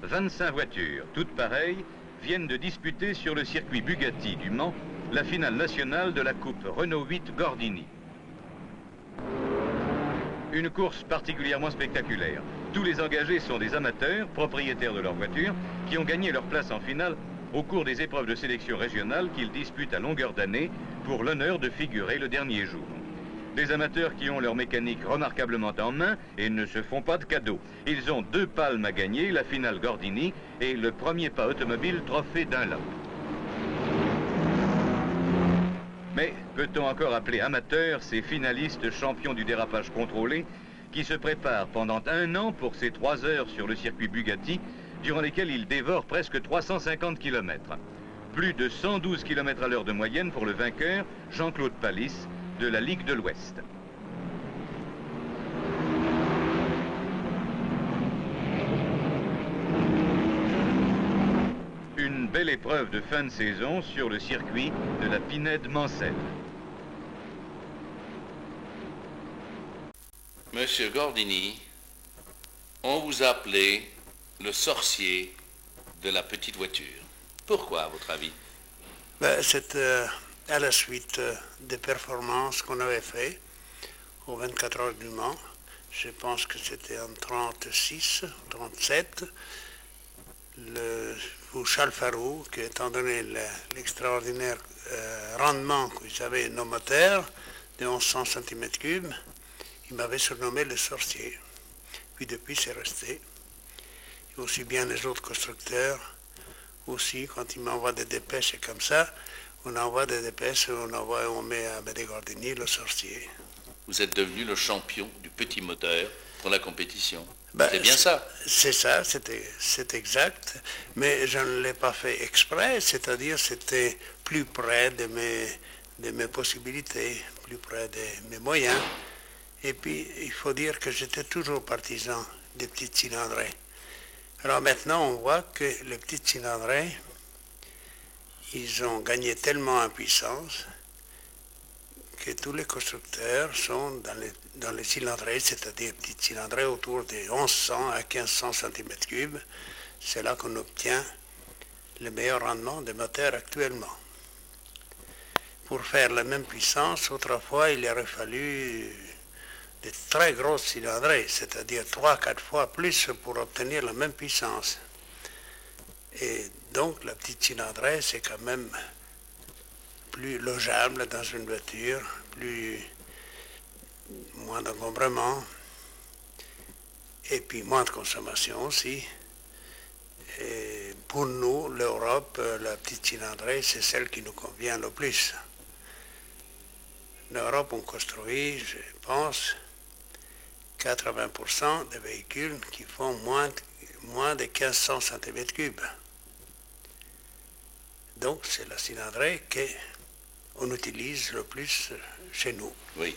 25 voitures, toutes pareilles, viennent de disputer sur le circuit Bugatti du Mans la finale nationale de la Coupe Renault 8 Gordini. Une course particulièrement spectaculaire. Tous les engagés sont des amateurs, propriétaires de leur voiture, qui ont gagné leur place en finale au cours des épreuves de sélection régionale qu'ils disputent à longueur d'année pour l'honneur de figurer le dernier jour. Des amateurs qui ont leur mécanique remarquablement en main et ne se font pas de cadeaux. Ils ont 2 palmes à gagner, la finale Gordini et le premier pas automobile trophée Dunlop. Mais peut-on encore appeler amateurs ces finalistes champions du dérapage contrôlé qui se préparent pendant 1 an pour ces 3 heures sur le circuit Bugatti, durant lesquelles ils dévorent presque 350 km. Plus de 112 km à l'heure de moyenne pour le vainqueur, Jean-Claude Pallis, de la Ligue de l'Ouest. Une belle épreuve de fin de saison sur le circuit de la Pinède-Mancel. Monsieur Gordini, on vous appelait le sorcier de la petite voiture. Pourquoi, à votre avis? C'est à la suite des performances qu'on avait fait aux 24 heures du Mans. Je pense que c'était en 36, 37. Pour Charles Farou, qui étant donné l'extraordinaire rendement qu'ils avaient nos moteurs de 1100 cm3, il m'avait surnommé le sorcier. Puis depuis, c'est resté. Et aussi bien les autres constructeurs, aussi, quand ils m'envoient des dépêches comme ça, on envoie des dépêches, on met à Amédée Gordini le sorcier. Vous êtes devenu le champion du petit moteur pour la compétition. Ben, c'est bien ça? C'est ça, c'est exact. Mais je ne l'ai pas fait exprès, c'est-à-dire c'était plus près de mes possibilités, plus près de mes moyens. Et puis, il faut dire que j'étais toujours partisan des petites cylindrées. Alors maintenant, on voit que les petites cylindrées, ils ont gagné tellement en puissance que tous les constructeurs sont dans les cylindrées, c'est-à-dire petites cylindrées autour de 1100 à 1500 cm3. C'est là qu'on obtient le meilleur rendement des moteurs actuellement. Pour faire la même puissance, autrefois, il aurait fallu de très grosses cylindrées, c'est-à-dire 3-4 fois plus pour obtenir la même puissance. Et donc, la petite cylindrée, c'est quand même plus logeable dans une voiture, moins d'encombrement, et puis moins de consommation aussi. Et pour nous, l'Europe, la petite cylindrée, c'est celle qui nous convient le plus. En Europe, on construit, je pense, 80% des véhicules qui font moins de 1500 cm3. Donc, c'est la cylindrée qu'on utilise le plus chez nous. Oui.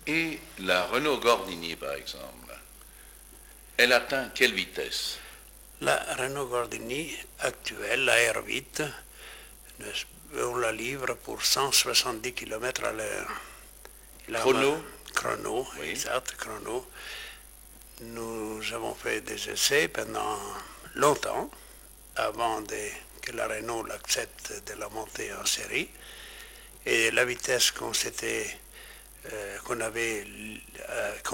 Et la Renault Gordini, par exemple, elle atteint quelle vitesse? La Renault Gordini actuelle, la R8, on la livre pour 170 km à l'heure. Chrono? Chrono, oui. Exact, chrono. Nous avons fait des essais pendant longtemps, avant que la Renault l'accepte de la monter en série. Et la vitesse qu'on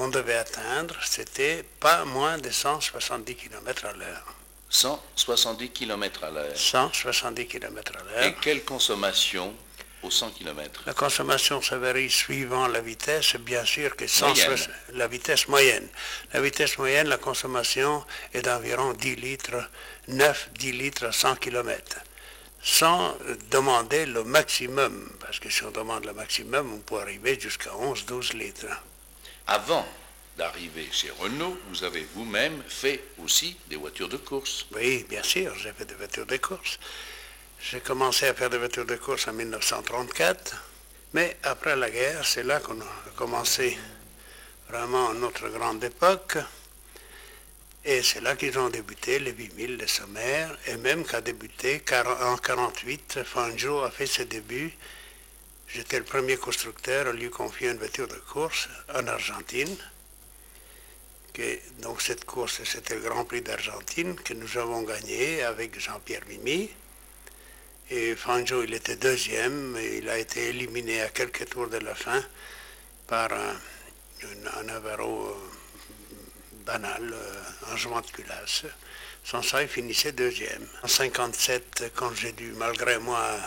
devait atteindre, c'était pas moins de 170 km à l'heure. 170 km à l'heure. 170 km à l'heure. Et quelle consommation aux 100 km? La consommation, ça varie suivant la vitesse, bien sûr que la vitesse moyenne. La vitesse moyenne, la consommation est d'environ 10 litres, 9-10 litres à 100 km. Sans demander le maximum, parce que si on demande le maximum, on peut arriver jusqu'à 11-12 litres. Avant d'arriver chez Renault, vous avez vous-même fait aussi des voitures de course. Oui, bien sûr, j'ai fait des voitures de course. J'ai commencé à faire des voitures de course en 1934, mais après la guerre, c'est là qu'on a commencé vraiment notre grande époque. Et c'est là qu'ils ont débuté les 8000, les sommaires, et même qu'a débuté en 1948, Fangio a fait ses débuts. J'étais le premier constructeur à lui confier une voiture de course en Argentine. Donc cette course, c'était le Grand Prix d'Argentine que nous avons gagné avec Jean-Pierre Mimi. Et Fangio, il était deuxième, et il a été éliminé à quelques tours de la fin par un Navarro banal, en jouant de culasse. Sans ça, il finissait deuxième. En 1957, quand j'ai dû, malgré moi,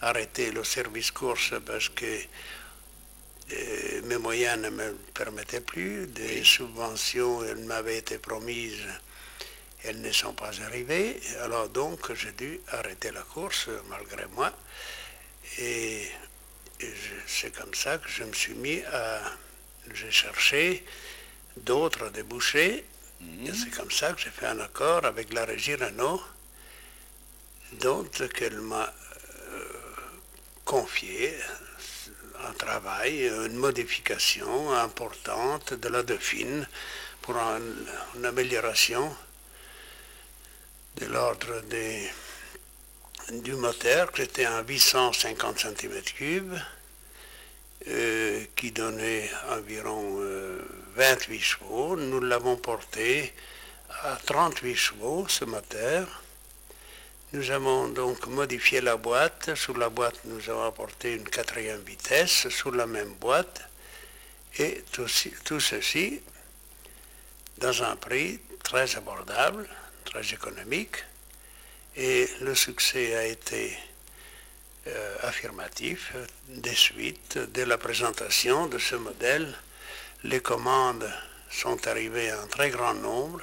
arrêter le service course parce que mes moyens ne me le permettaient plus, des subventions, elles m'avaient été promises, elles ne sont pas arrivées. Alors donc, j'ai dû arrêter la course, malgré moi. Et c'est comme ça que je me suis mis à... J'ai cherché d'autres débouchés. C'est comme ça que j'ai fait un accord avec la régie Renault, dont qu'elle m'a confié un travail, une modification importante de la Dauphine pour une amélioration de l'ordre du moteur, qui était un 850 cm3, qui donnait environ 28 chevaux. Nous l'avons porté à 38 chevaux, ce moteur. Nous avons donc modifié la boîte. Sur la boîte, nous avons apporté une 4e vitesse sur la même boîte. Et tout ceci dans un prix très abordable, très économique. Et le succès a été affirmatif. De suite, dès la présentation de ce modèle, les commandes sont arrivées en très grand nombre,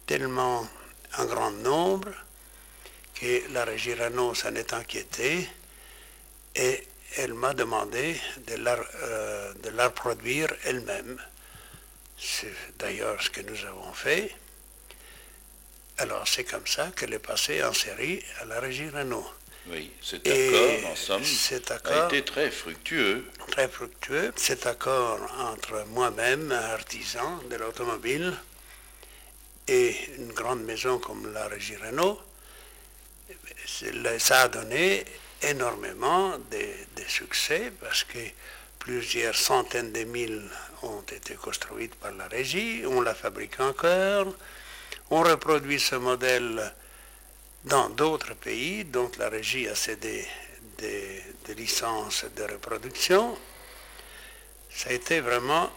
tellement en grand nombre que la régie Renault s'en est inquiétée et elle m'a demandé de la reproduire elle-même. C'est d'ailleurs ce que nous avons fait. Alors c'est comme ça qu'elle est passée en série à la régie Renault. Oui, cet accord, en somme, a été très fructueux. Très fructueux. Cet accord entre moi-même, un artisan de l'automobile, et une grande maison comme la régie Renault, ça a donné énormément de succès parce que plusieurs centaines de mille ont été construites par la régie, on la fabrique encore, on reproduit ce modèle dans d'autres pays dont la régie a cédé des licences de reproduction. Ça a été vraiment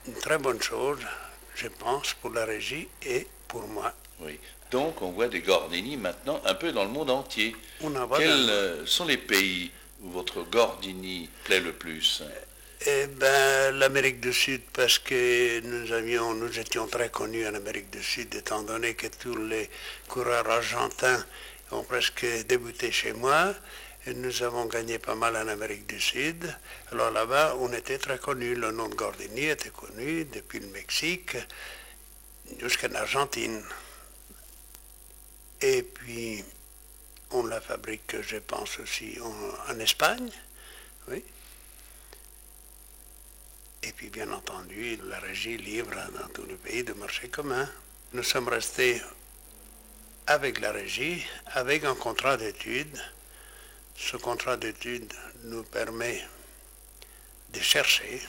une très bonne chose, je pense, pour la régie et pour moi. Oui. Donc on voit des Gordini maintenant un peu dans le monde entier. Quels sont les pays où votre Gordini plaît le plus? Eh bien, l'Amérique du Sud, parce que nous étions très connus en Amérique du Sud, étant donné que tous les coureurs argentins ont presque débuté chez moi. Et nous avons gagné pas mal en Amérique du Sud. Alors là-bas, on était très connus. Le nom de Gordini était connu depuis le Mexique jusqu'en Argentine. Et puis, on la fabrique, je pense aussi, en Espagne. Oui. Et puis, bien entendu, la régie livre dans tous les pays de marché commun. Nous sommes restés avec la régie, avec un contrat d'études. Ce contrat d'études nous permet de chercher,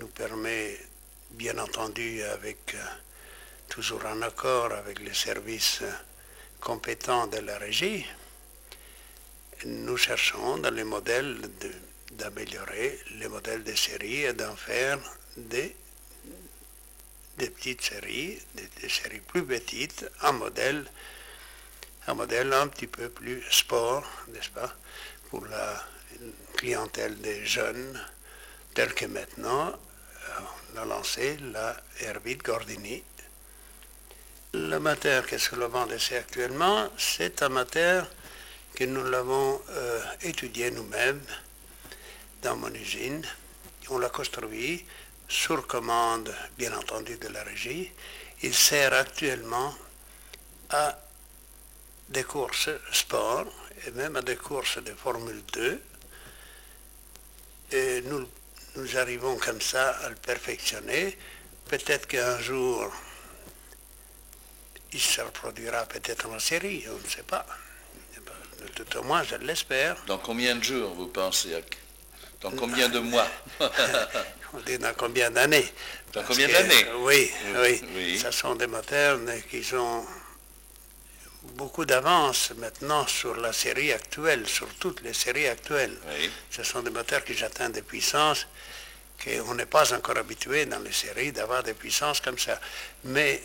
nous permet, bien entendu, avec toujours en accord avec les services compétents de la régie, nous cherchons dans les modèles d'améliorer les modèles de série et d'en faire des petites séries, des séries plus petites, un modèle un petit peu plus sport, n'est-ce pas, pour la clientèle des jeunes, telle que maintenant, on a lancé la R8 Gordini. Le moteur que sur le vent d'essai actuellement, c'est un moteur que nous l'avons étudié nous-mêmes dans mon usine. On l'a construit sur commande, bien entendu, de la régie. Il sert actuellement à des courses sport et même à des courses de Formule 2. Et nous arrivons comme ça à le perfectionner. Peut-être qu'un jour, il se reproduira peut-être en série, on ne sait pas. Tout au moins, je l'espère. Dans combien de jours, vous pensez? Dans combien de mois? on dit dans combien d'années. Dans combien d'années? Oui, oui, Oui. ce sont des moteurs qui ont beaucoup d'avance maintenant sur la série actuelle, sur toutes les séries actuelles. Oui. Ce sont des moteurs qui atteignent des puissances qu'on n'est pas encore habitué dans les séries d'avoir des puissances comme ça. Mais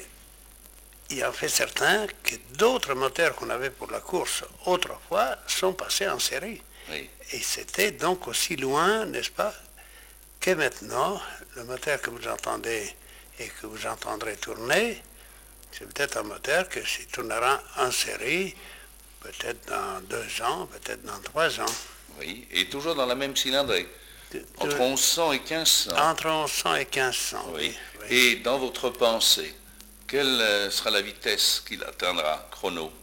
il en fait certain que d'autres moteurs qu'on avait pour la course autrefois sont passés en série. Oui. Et c'était donc aussi loin, n'est-ce pas, que maintenant, le moteur que vous entendez et que vous entendrez tourner, c'est peut-être un moteur que s'il tournera en série, peut-être dans 2 ans, peut-être dans 3 ans. Oui, et toujours dans la même cylindrée, entre 1100 et 1500. Entre 1100 et 1500, Oui. oui. Et dans votre pensée, quelle sera la vitesse qu'il atteindra, chrono,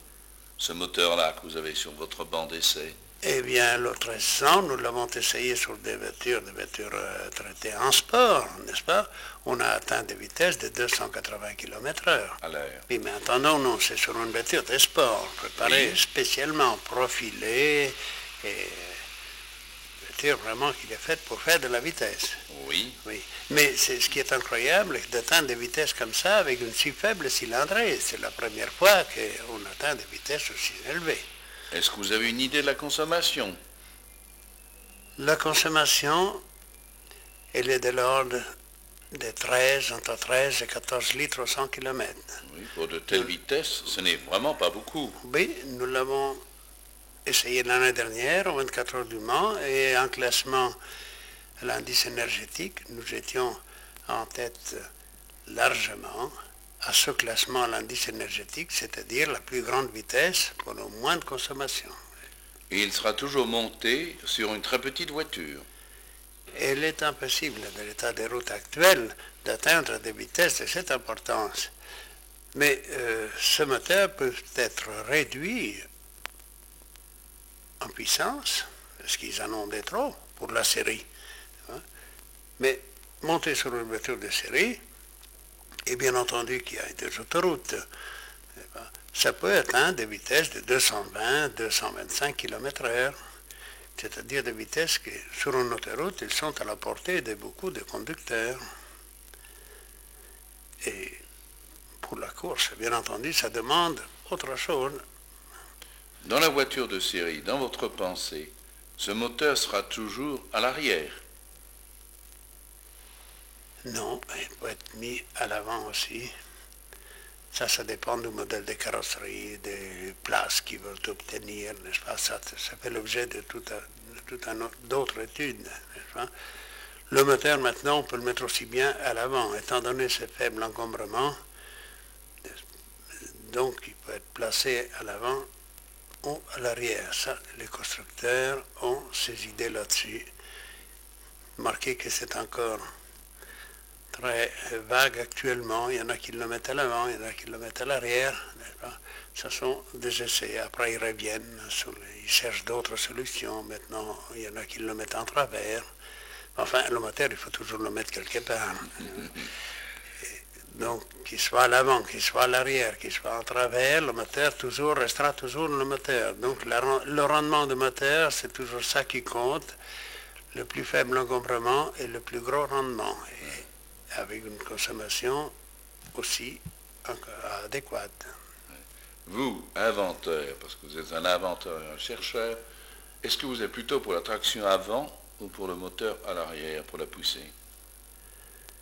ce moteur-là que vous avez sur votre banc d'essai? Eh bien, l'autre instant, nous l'avons essayé sur des voitures traitées en sport, n'est-ce pas? On a atteint des vitesses de 280 km/h. À l'heure. Oui, mais entendons, non, c'est sur une voiture de sport, préparée Oui. spécialement, profilée, et voiture vraiment qui est faite pour faire de la vitesse. Oui. Oui, mais ce qui est incroyable, c'est d'atteindre des vitesses comme ça avec une si faible cylindrée. C'est la première fois qu'on atteint des vitesses aussi élevées. Est-ce que vous avez une idée de la consommation? La consommation, elle est de l'ordre de entre 13 et 14 litres au 100 km. Oui, pour de telles vitesses, ce n'est vraiment pas beaucoup. Oui, nous l'avons essayé l'année dernière, au 24 heures du Mans, et en classement à l'indice énergétique, nous étions en tête largement à ce classement à l'indice énergétique, c'est-à-dire la plus grande vitesse pour le moins de consommation. Et il sera toujours monté sur une très petite voiture. Il est impossible, dans l'état des routes actuelles, d'atteindre des vitesses de cette importance. Mais ce moteur peut être réduit en puissance, parce qu'ils en ont des trop pour la série. Mais monter sur une voiture de série, et bien entendu qu'il y a des autoroutes, ça peut atteindre des vitesses de 220-225 km/h, c'est-à-dire des vitesses qui, sur une autoroute, ils sont à la portée de beaucoup de conducteurs. Et pour la course, bien entendu, ça demande autre chose. Dans la voiture de série, dans votre pensée, ce moteur sera toujours à l'arrière. Non, il peut être mis à l'avant aussi. Ça dépend du modèle de carrosserie, des places qu'ils veulent obtenir, n'est-ce pas? Ça fait l'objet de d'autres études, n'est-ce pas? Le moteur, maintenant, on peut le mettre aussi bien à l'avant, étant donné ce faible encombrement. Donc, il peut être placé à l'avant ou à l'arrière. Ça, les constructeurs ont ces idées là-dessus. Remarquez que c'est encore très vague actuellement. Il y en a qui le mettent à l'avant, il y en a qui le mettent à l'arrière. Ce sont des essais. Après, ils reviennent, ils cherchent d'autres solutions. Maintenant, il y en a qui le mettent en travers. Enfin, le moteur, il faut toujours le mettre quelque part. Donc, qu'il soit à l'avant, qu'il soit à l'arrière, qu'il soit en travers, le moteur restera toujours le moteur. Donc, le rendement du moteur, c'est toujours ça qui compte. Le plus faible encombrement et le plus gros rendement. Et avec une consommation aussi adéquate. Vous, inventeur, parce que vous êtes un inventeur et un chercheur, est-ce que vous êtes plutôt pour la traction avant ou pour le moteur à l'arrière, pour la poussée?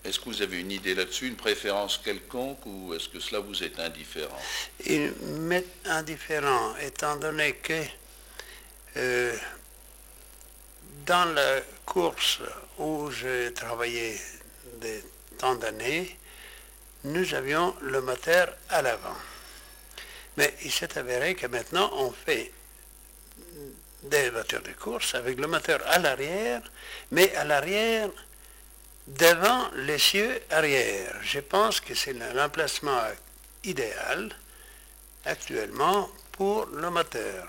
Est-ce que vous avez une idée là-dessus, une préférence quelconque, ou est-ce que cela vous est indifférent? Il m'est indifférent, étant donné que dans la course où j'ai travaillé des tant d'années, nous avions le moteur à l'avant. Mais il s'est avéré que maintenant, on fait des voitures de course avec le moteur à l'arrière, mais à l'arrière, devant l'essieu arrière. Je pense que c'est l'emplacement idéal actuellement pour le moteur.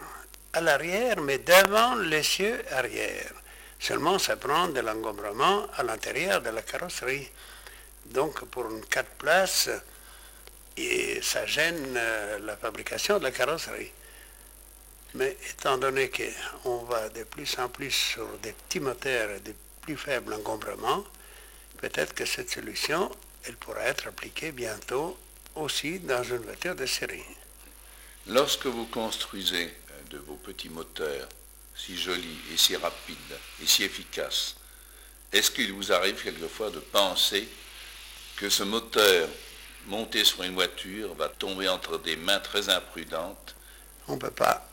À l'arrière, mais devant l'essieu arrière. Seulement, ça prend de l'encombrement à l'intérieur de la carrosserie. Donc, pour une 4 places, et ça gêne la fabrication de la carrosserie. Mais étant donné qu'on va de plus en plus sur des petits moteurs et de plus faibles encombrements, peut-être que cette solution, elle pourra être appliquée bientôt aussi dans une voiture de série. Lorsque vous construisez de vos petits moteurs si jolis et si rapides et si efficaces, est-ce qu'il vous arrive quelquefois de penser que ce moteur monté sur une voiture va tomber entre des mains très imprudentes? On ne peut pas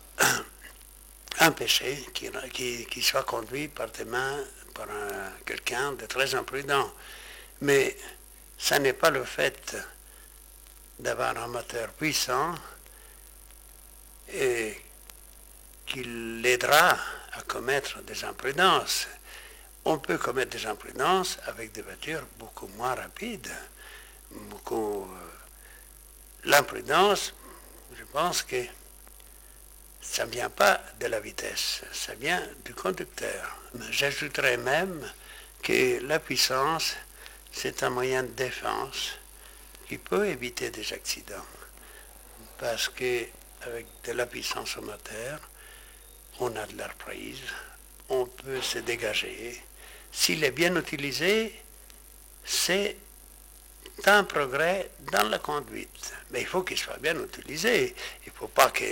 empêcher qu'il soit conduit par des mains, par quelqu'un de très imprudent. Mais ça n'est pas le fait d'avoir un moteur puissant et qui l'aidera à commettre des imprudences. On peut commettre des imprudences avec des voitures beaucoup moins rapides. L'imprudence, je pense que ça ne vient pas de la vitesse, ça vient du conducteur. J'ajouterais même que la puissance, c'est un moyen de défense qui peut éviter des accidents. Parce qu'avec de la puissance au moteur, on a de l'air prise, on peut se dégager. S'il est bien utilisé, c'est un progrès dans la conduite. Mais il faut qu'il soit bien utilisé. Il ne faut pas que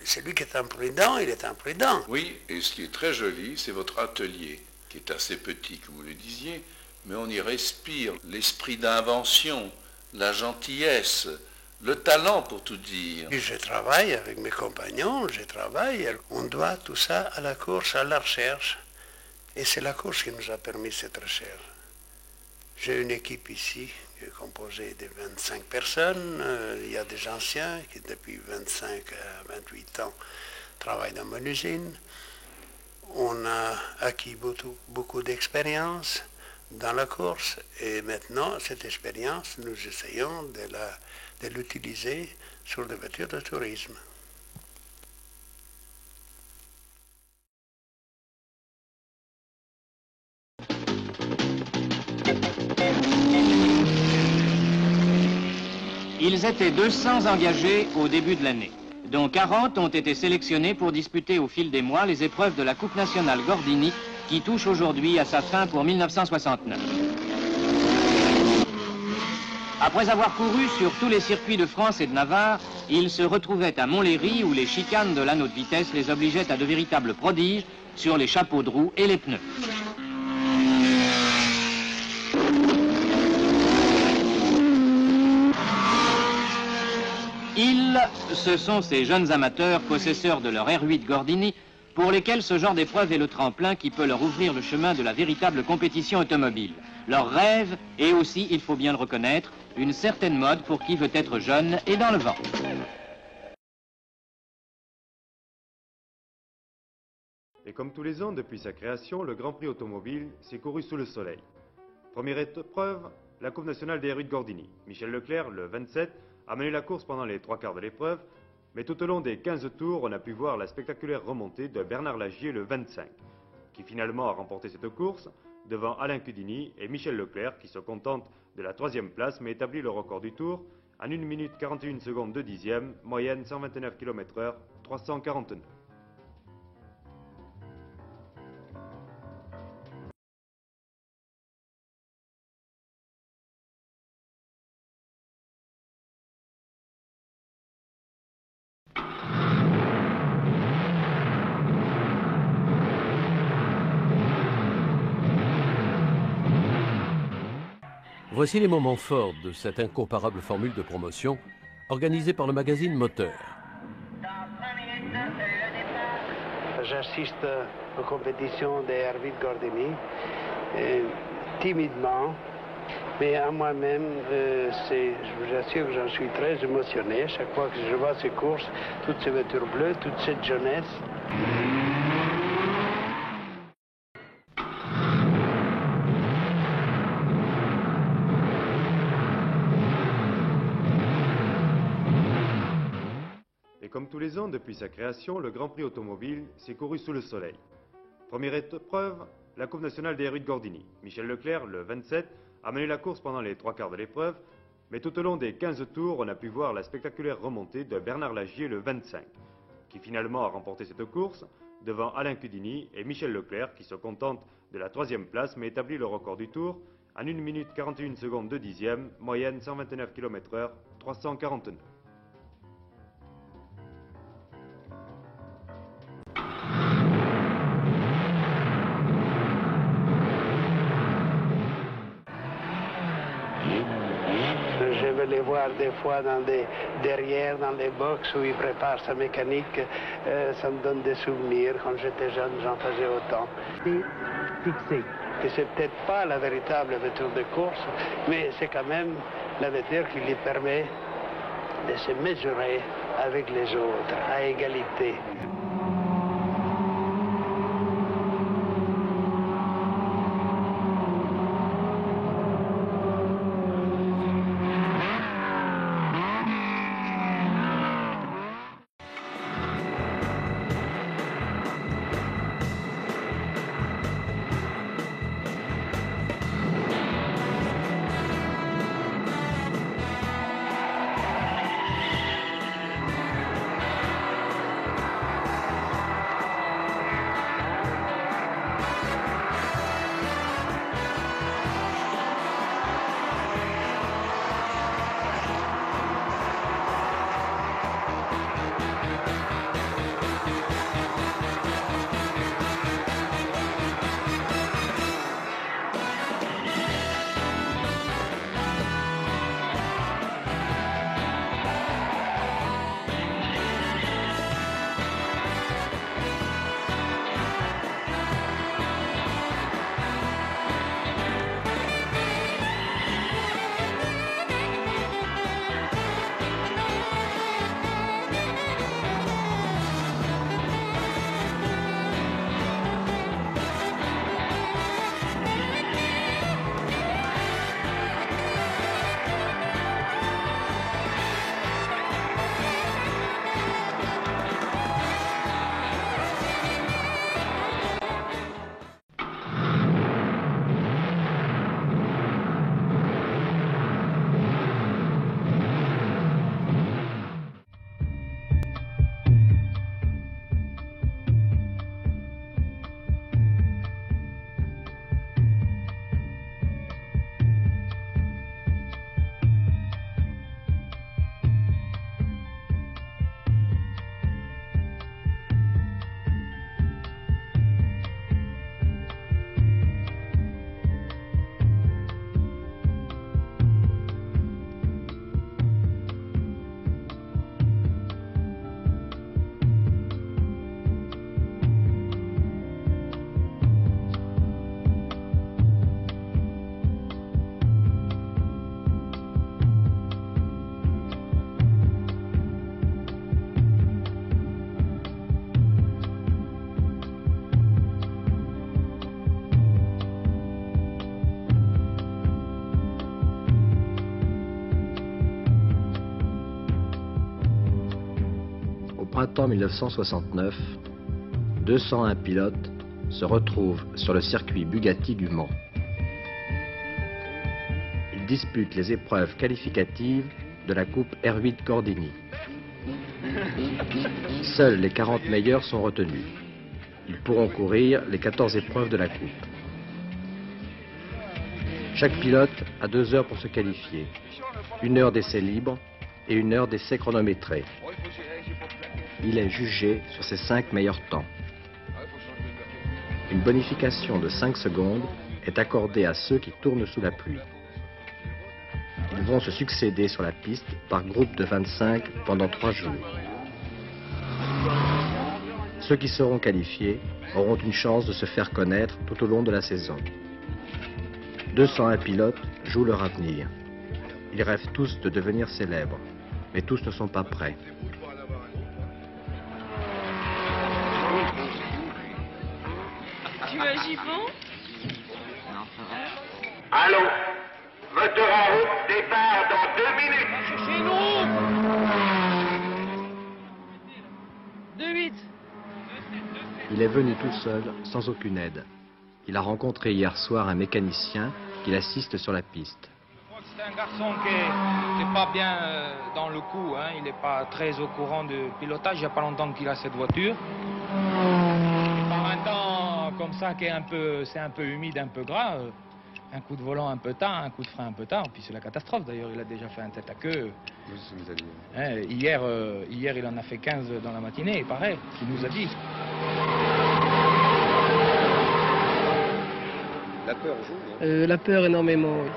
celui qui est imprudent, il est imprudent. Oui, et ce qui est très joli, c'est votre atelier, qui est assez petit, comme vous le disiez, mais on y respire l'esprit d'invention, la gentillesse, le talent, pour tout dire. Et je travaille avec mes compagnons, on doit tout ça à la course, à la recherche. Et c'est la course qui nous a permis cette recherche. J'ai une équipe ici qui est composée de 25 personnes. Il y a des anciens qui, depuis 25 à 28 ans, travaillent dans mon usine. On a acquis beaucoup d'expérience dans la course et maintenant, cette expérience, nous essayons de l'utiliser sur des voitures de tourisme. Ils étaient 200 engagés au début de l'année, dont 40 ont été sélectionnés pour disputer au fil des mois les épreuves de la Coupe nationale Gordini qui touche aujourd'hui à sa fin pour 1969. Après avoir couru sur tous les circuits de France et de Navarre, ils se retrouvaient à Montlhéry où les chicanes de l'anneau de vitesse les obligeaient à de véritables prodiges sur les chapeaux de roue et les pneus. Ce sont ces jeunes amateurs possesseurs de leur R8 Gordini pour lesquels ce genre d'épreuve est le tremplin qui peut leur ouvrir le chemin de la véritable compétition automobile. Leur rêve est aussi, il faut bien le reconnaître, une certaine mode pour qui veut être jeune et dans le vent. Et comme tous les ans depuis sa création, le Grand Prix automobile s'est couru sous le soleil. Première épreuve, la Coupe nationale des R8 Gordini. Michel Leclerc, le 27, a mené la course pendant les 3/4 de l'épreuve, mais tout au long des 15 tours, on a pu voir la spectaculaire remontée de Bernard Lagier, le 25, qui finalement a remporté cette course devant Alain Cudini et Michel Leclerc, qui se contente de la 3e place, mais établit le record du tour en 1 minute 41 secondes de dixième, moyenne 129 km/h, 349. Voici les moments forts de cette incomparable formule de promotion organisée par le magazine Moteur. J'assiste aux compétitions des R8 Gordini timidement, mais à moi-même, je vous assure que j'en suis très émotionné chaque fois que je vois ces courses, toutes ces voitures bleues, toute cette jeunesse. Comme tous les ans depuis sa création, le Grand Prix automobile s'est couru sous le soleil. Première épreuve, la Coupe nationale des R8 Gordini. Michel Leclerc, le 27, a mené la course pendant les 3/4 de l'épreuve, mais tout au long des 15 tours, on a pu voir la spectaculaire remontée de Bernard Lagier, le 25, qui finalement a remporté cette course devant Alain Cudini et Michel Leclerc, qui se contente de la 3e place, mais établit le record du tour en 1 minute 41 secondes de dixième, moyenne 129 km/h, 340 nœuds. Je vais les voir des fois derrière dans les box où ils préparent sa mécanique. Ça me donne des souvenirs. Quand j'étais jeune, j'en faisais autant. Fixé. Que c'est peut-être pas la véritable voiture de course, mais c'est quand même la voiture qui lui permet de se mesurer avec les autres, à égalité. Printemps 1969, 201 pilotes se retrouvent sur le circuit Bugatti du Mans. Ils disputent les épreuves qualificatives de la Coupe R8 Gordini. Seuls les 40 meilleurs sont retenus. Ils pourront courir les 14 épreuves de la Coupe. Chaque pilote a 2 heures pour se qualifier, 1 heure d'essai libre et 1 heure d'essai chronométré. Il est jugé sur ses 5 meilleurs temps. Une bonification de 5 secondes est accordée à ceux qui tournent sous la pluie. Ils vont se succéder sur la piste par groupe de 25 pendant 3 jours. Ceux qui seront qualifiés auront une chance de se faire connaître tout au long de la saison. 201 pilotes jouent leur avenir. Ils rêvent tous de devenir célèbres, mais tous ne sont pas prêts. Tu as Givon? Allô, moteur en route, départ dans 2 minutes. Chez nous 2-8. Il est venu tout seul, sans aucune aide. Il a rencontré hier soir un mécanicien qui l'assiste sur la piste. C'est un garçon qui n'est pas bien dans le coup, hein. Il n'est pas très au courant du pilotage. Il n'y a pas longtemps qu'il a cette voiture. Par un temps comme ça, c'est un peu humide, un peu gras. Un coup de volant un peu tard, un coup de frein un peu tard, puis c'est la catastrophe. D'ailleurs, il a déjà fait un tête à queue. Hier, il en a fait 15 dans la matinée, il paraît, qu'il nous a dit. La peur joue, non? La peur, énormément, oui.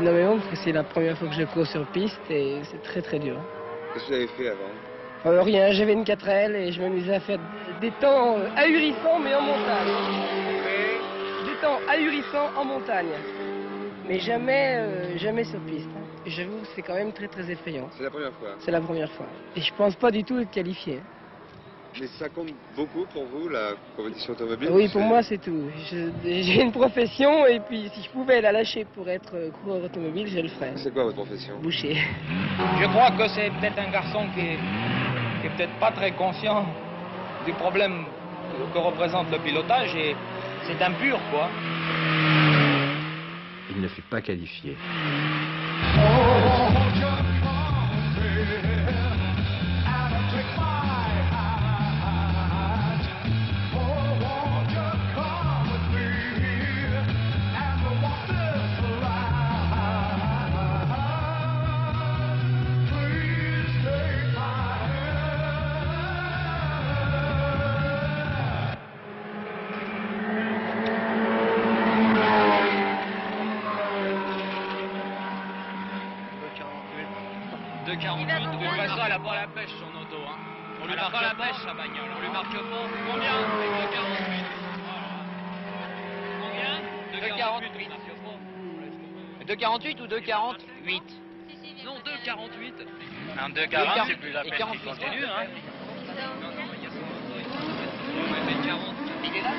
Énormément, parce que c'est la première fois que je cours sur piste et c'est très très dur. Qu'est-ce que vous avez fait avant? Rien, j'avais une 4L et je m'amusais à faire des temps ahurissants, mais en montagne. Des temps ahurissants en montagne. Mais jamais sur piste. Et j'avoue que c'est quand même très très effrayant. C'est la première fois? C'est la première fois. Et je pense pas du tout être qualifié. Mais ça compte beaucoup pour vous, la compétition automobile? Oui, pour moi c'est tout. J'ai une profession et puis si je pouvais la lâcher pour être coureur automobile, je le ferais. C'est quoi votre profession? Boucher. Je crois que c'est peut-être un garçon qui est peut-être pas très conscient du problème que représente le pilotage et c'est impur, quoi. Il ne fut pas qualifié. On ça, elle a pas la pêche son auto, hein. On lui marque pas la pêche sa bagnole. On lui marque pas. Combien? 2,48. Voilà. Combien? 2,48. 2,48 ou 2,48? Non, 2,48. Un 2,40, c'est plus la pêche qui continue, hein. Non, il y a son auto ici. On met 40. Il est là?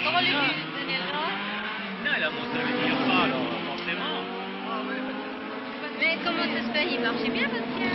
Comment le but, Daniel Roy? Non, il a monté avec Irma, alors forcément. Mais comment ça se fait? Il marchait bien votre chien.